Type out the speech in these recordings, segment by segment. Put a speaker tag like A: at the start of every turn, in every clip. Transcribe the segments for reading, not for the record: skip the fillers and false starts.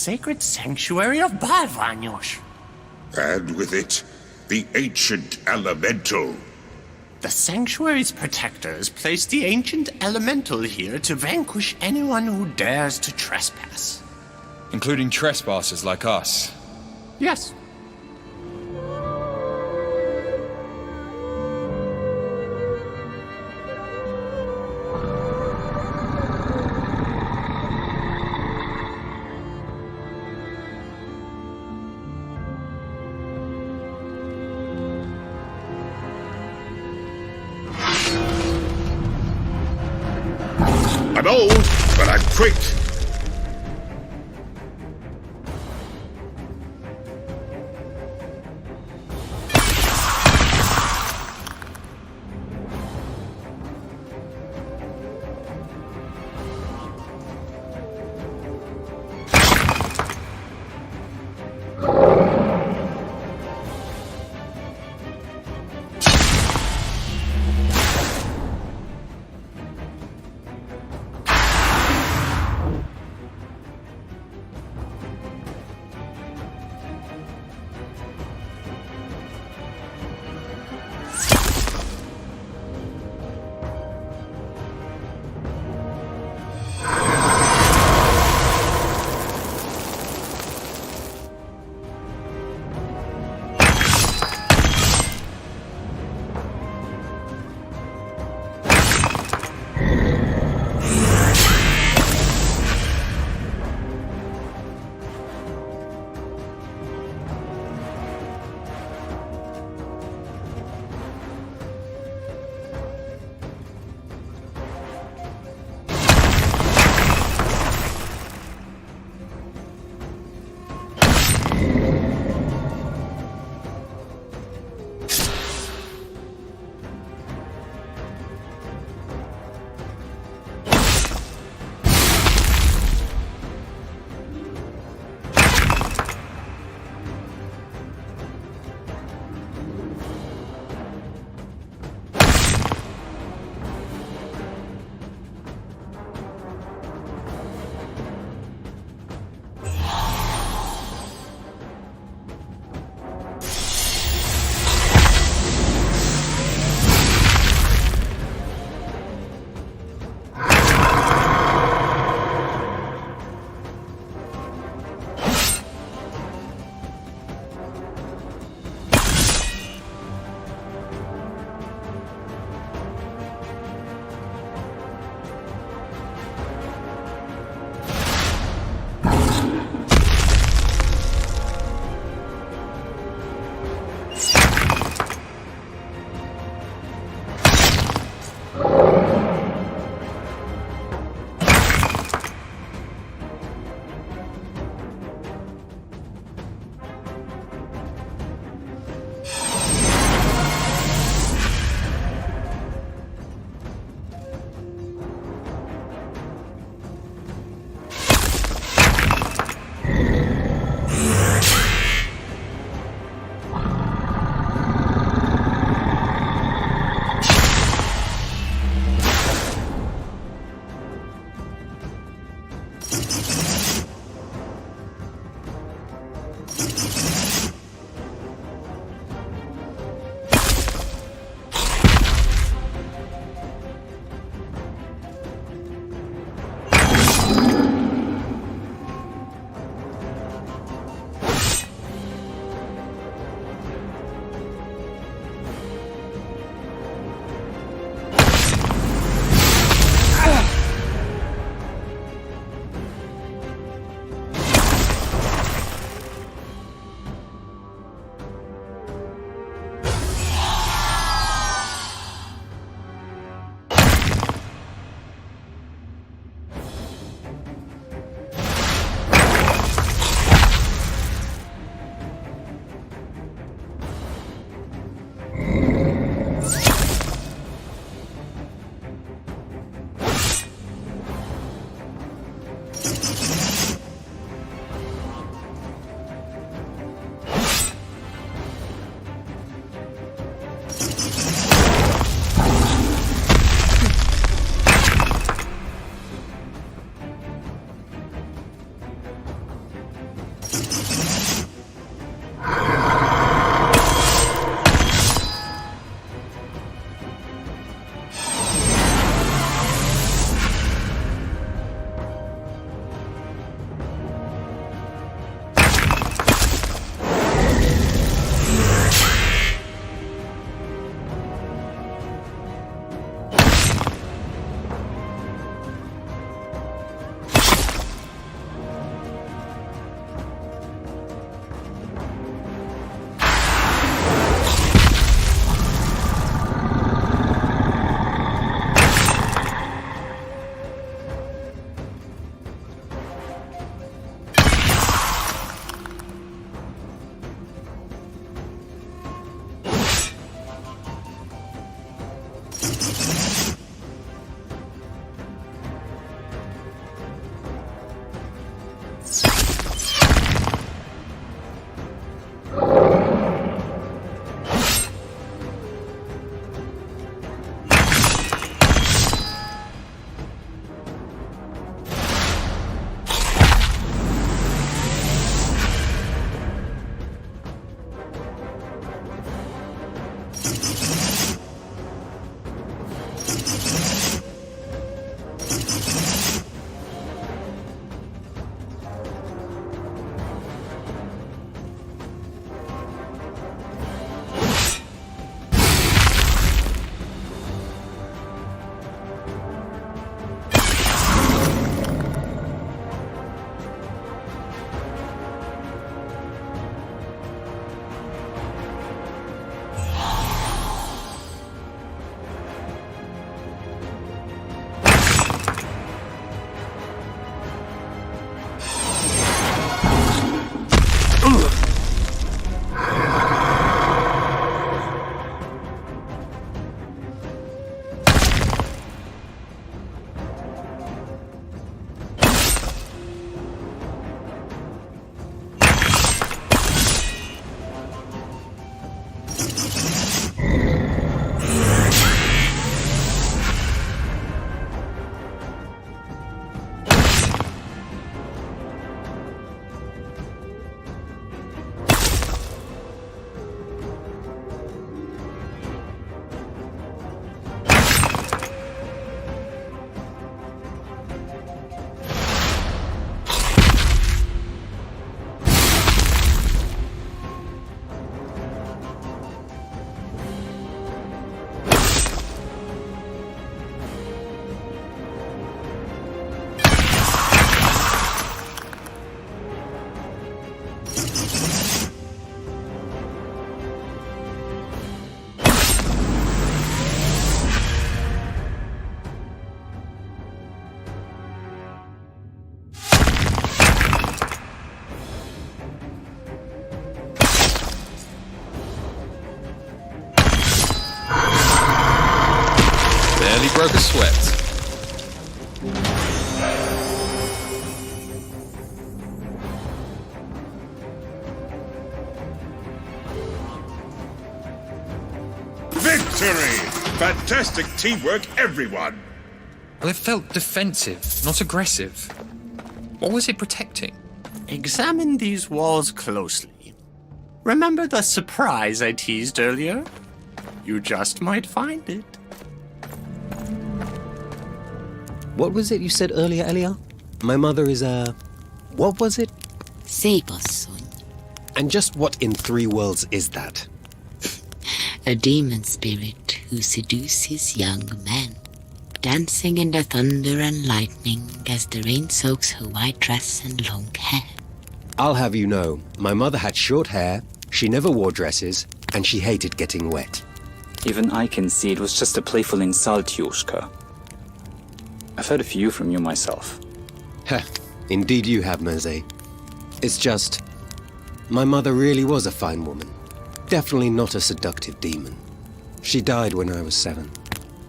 A: sacred sanctuary of Balvanyos.
B: And with it, the ancient elemental.
A: The sanctuary's protectors placed the ancient elemental here to vanquish anyone who dares to trespass.
C: Including trespassers like us.
A: Yes.
B: I'm old, but I'm quick.
C: Barely broke a sweat.
B: Victory! Fantastic teamwork, everyone!
C: Well, it felt defensive, not aggressive. What was it protecting?
A: Examine these walls closely. Remember the surprise I teased earlier? You just might find it.
D: What was it you said earlier, Elia? My mother is a... What was it?
E: Seepossun,
D: And just what in 3 worlds is that?
E: a demon spirit who seduces young men, dancing in the thunder and lightning as the rain soaks her white dress and long hair.
D: I'll have you know, my mother had short hair, she never wore dresses, and she hated getting wet.
F: Even I can see it was just a playful insult, Yushka. I've heard a few from you myself.
D: Heh, indeed you have, Merze. It's just... my mother really was a fine woman. Definitely not a seductive demon. She died when I was 7.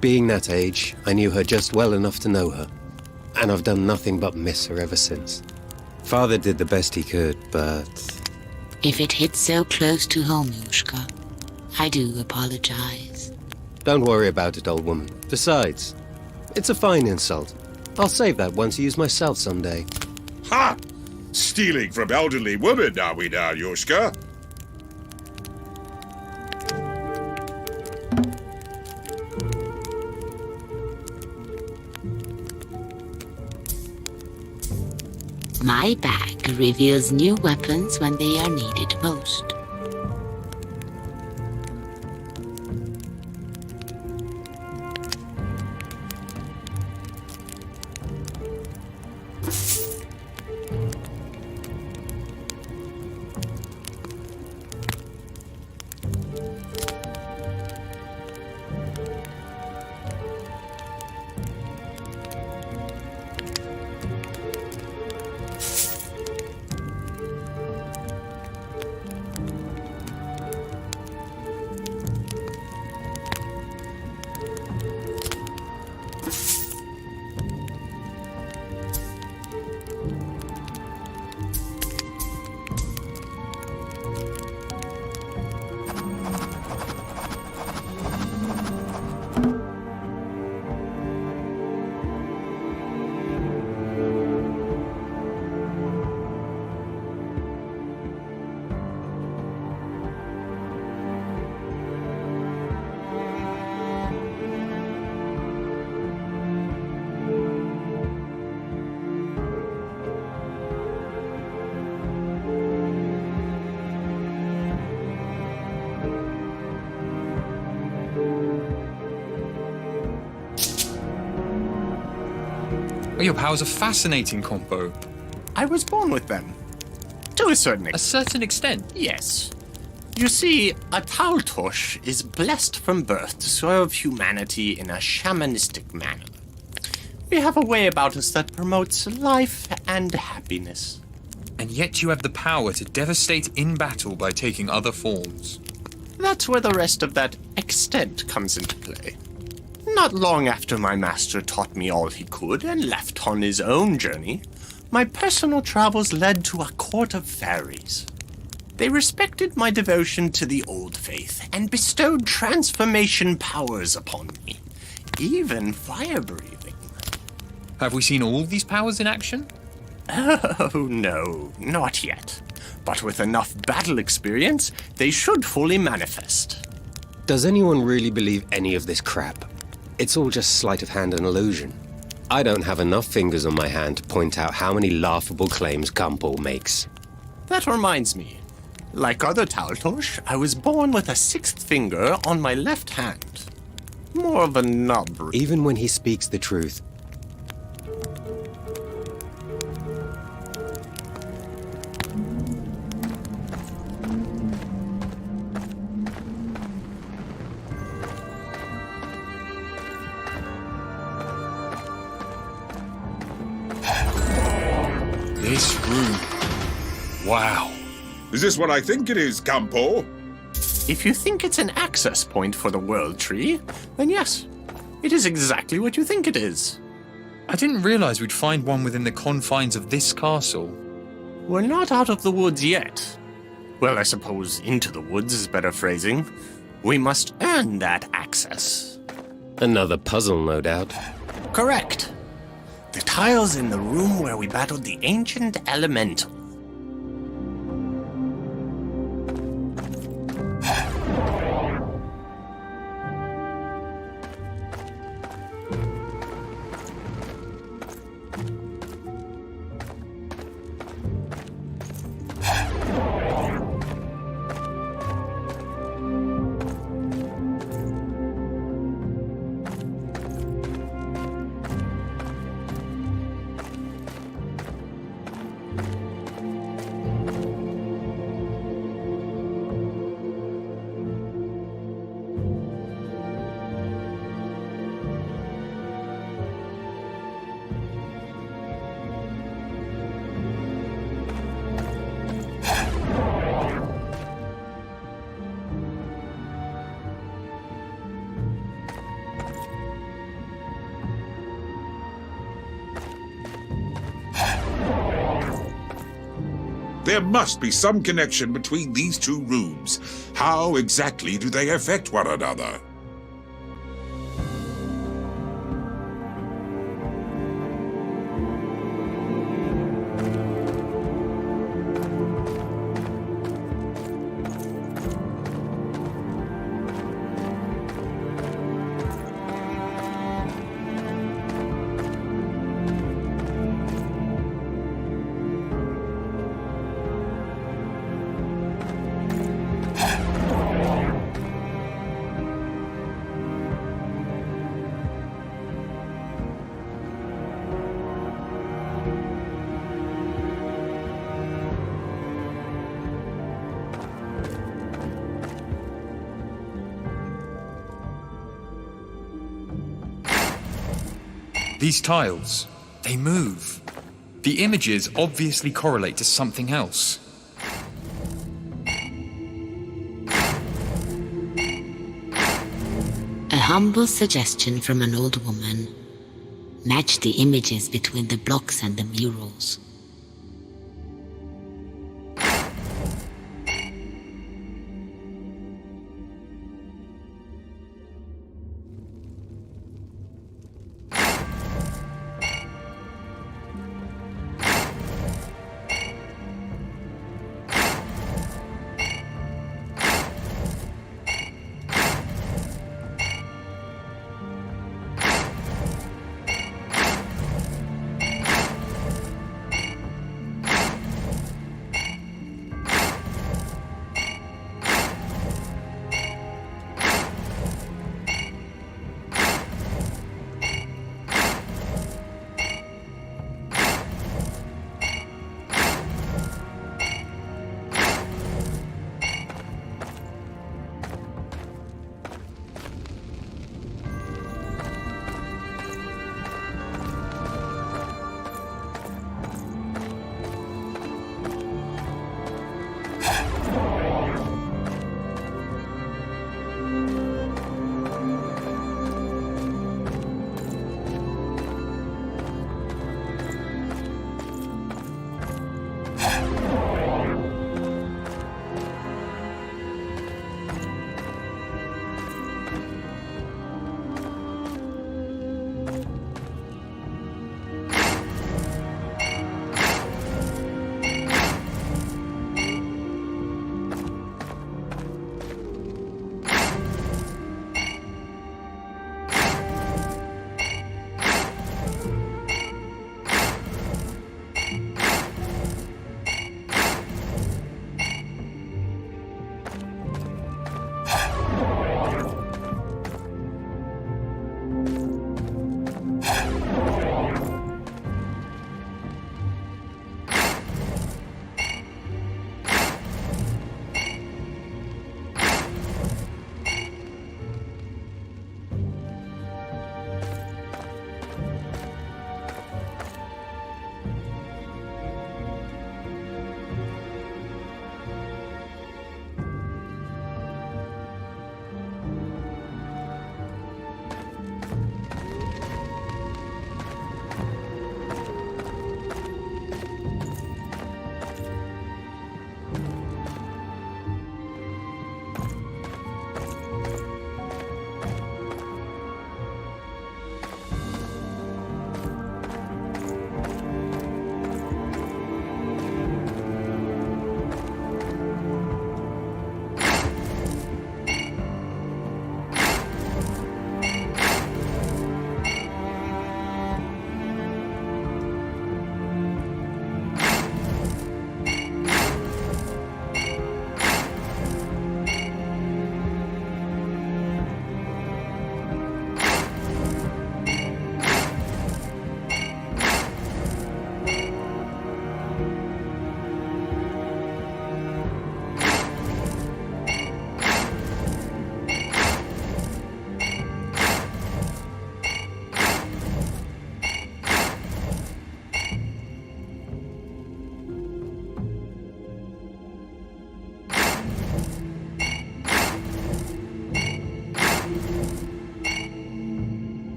D: Being that age, I knew her just well enough to know her. And I've done nothing but miss her ever since. Father did the best he could, but...
E: If it hits so close to home, Yushka, I do apologize.
D: Don't worry about it, old woman. Besides, it's a fine insult. I'll save that one to use myself someday.
B: Ha! Stealing from elderly women, are we now, Yushka?
E: My bag reveals new weapons when they are needed most.
C: Well, your powers are fascinating, Compo.
A: I was born with them. To a certain
C: A
A: extent.
C: certain extent.
A: Yes. You see, a Taltosh is blessed from birth to serve humanity in a shamanistic manner. We have a way about us that promotes life and happiness.
C: And yet you have the power to devastate in battle by taking other forms.
A: That's where the rest of that extent comes into play. Not long after my master taught me all he could and left on his own journey, my personal travels led to a court of fairies. They respected my devotion to the old faith and bestowed transformation powers upon me, even fire breathing.
C: Have we seen all these powers in action?
A: Oh, no, not yet. But with enough battle experience, they should fully manifest.
D: Does anyone really believe any of this crap? It's all just sleight of hand and illusion. I don't have enough fingers on my hand to point out how many laughable claims Kampo makes.
A: That reminds me. Like other Taltosh, I was born with a 6th finger on my left hand. More of a nub.
D: Even when he speaks the truth.
C: This room. Wow.
B: Is this what I think it is, Campo?
A: If you think it's an access point for the World Tree, then yes. It is exactly what you think it is.
C: I didn't realize we'd find one within the confines of this castle.
A: We're not out of the woods yet. Well, I suppose into the woods is better phrasing. We must earn that access.
D: Another puzzle, no doubt.
A: Correct. The tiles in the room where we battled the ancient elemental.
B: There must be some connection between these two rooms. How exactly do they affect one another?
C: These tiles, they move. The images obviously correlate to something else.
E: A humble suggestion from an old woman. Match the images between the blocks and the murals.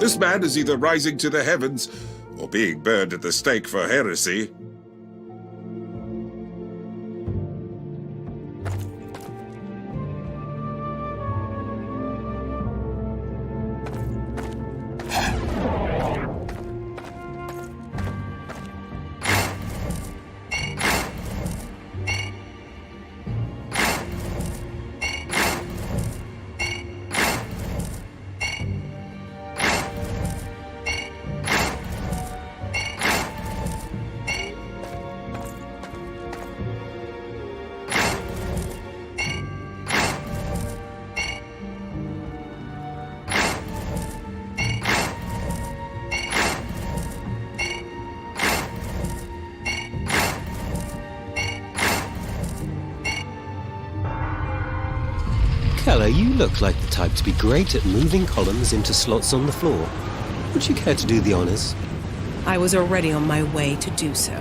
B: This man is either rising to the heavens or being burned at the stake for heresy.
D: Keller, you look like the type to be great at moving columns into slots on the floor. Would you care to do the honors?
G: I was already on my way to do so.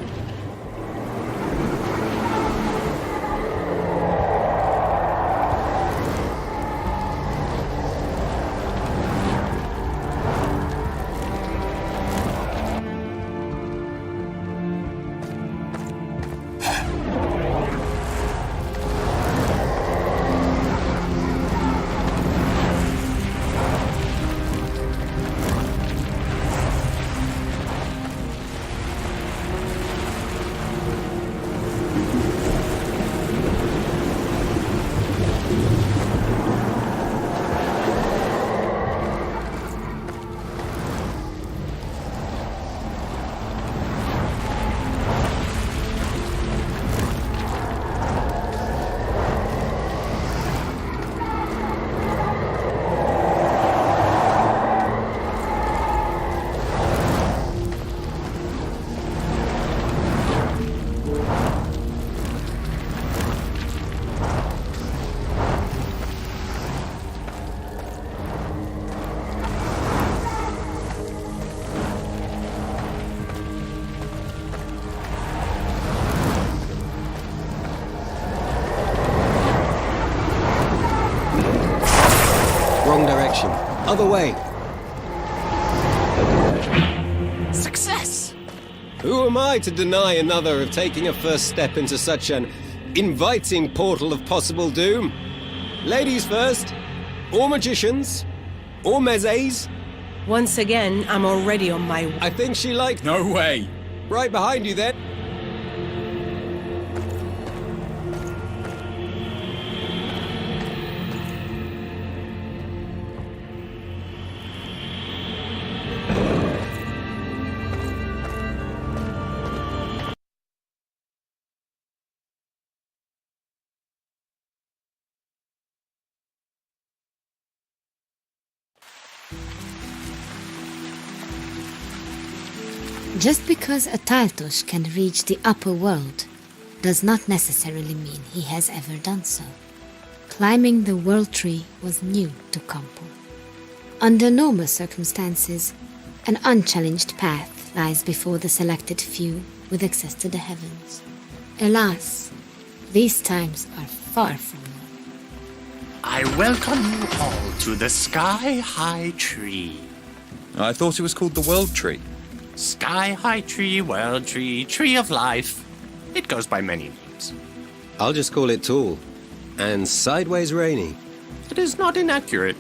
D: Wrong direction. Other way.
A: Success!
D: Who am I to deny another of taking a first step into such an inviting portal of possible doom? Ladies first, or magicians, or mezes.
G: Once again, I'm already on my way.
D: I think she liked...
C: No way!
D: Right behind you then.
E: Just because a Taltosh can reach the upper world does not necessarily mean he has ever done so. Climbing the World Tree was new to Campo. Under normal circumstances, an unchallenged path lies before the selected few with access to the heavens. Alas, these times are far from normal.
A: I welcome you all to the Sky High Tree.
C: I thought it was called the World Tree.
A: Sky High Tree, World Tree, Tree of Life. It goes by many names.
D: I'll just call it tall. And sideways rainy.
A: It is not inaccurate.